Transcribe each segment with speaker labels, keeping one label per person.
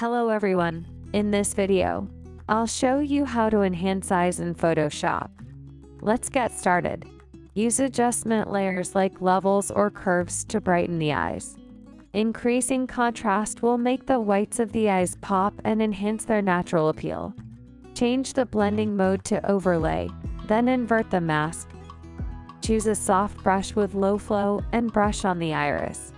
Speaker 1: Hello everyone. In this video, I'll show you how to enhance eyes in Photoshop. Let's get started. Use adjustment layers like levels or curves to brighten the eyes. Increasing contrast will make the whites of the eyes pop and enhance their natural appeal. Change the blending mode to overlay, then invert the mask. Choose a soft brush with low flow and brush on the iris.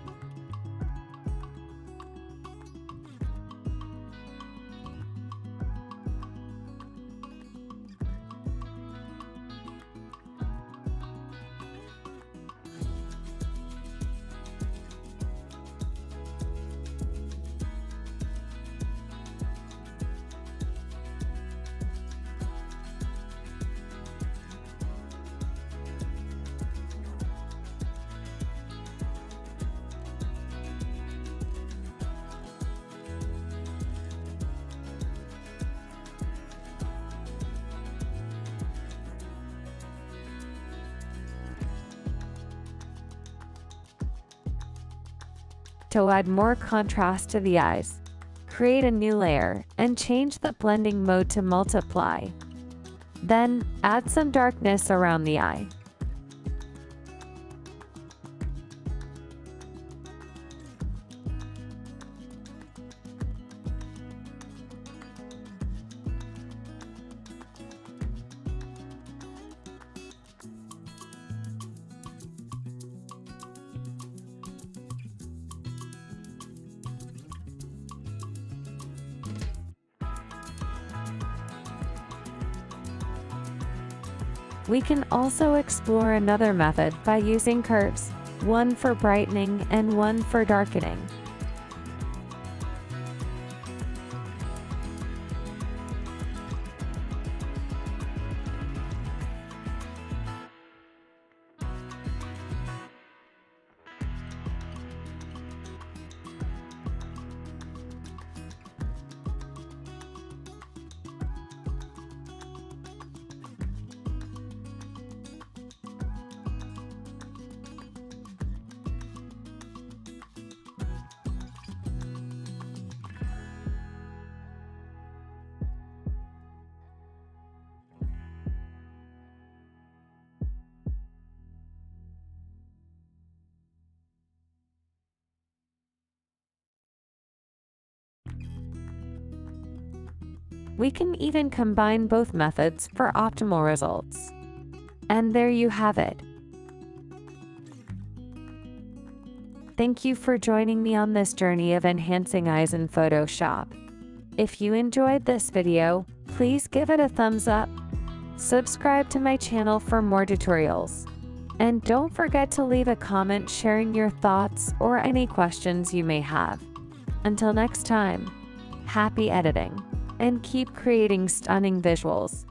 Speaker 1: To add more contrast to the eyes, create a new layer and change the blending mode to multiply. Then, add some darkness around the eye. We can also explore another method by using curves, one for brightening and one for darkening. We can even combine both methods for optimal results. And there you have it. Thank you for joining me on this journey of enhancing eyes in Photoshop. If you enjoyed this video, please give it a thumbs up. Subscribe to my channel for more tutorials. And don't forget to leave a comment sharing your thoughts or any questions you may have. Until next time, happy editing, and keep creating stunning visuals.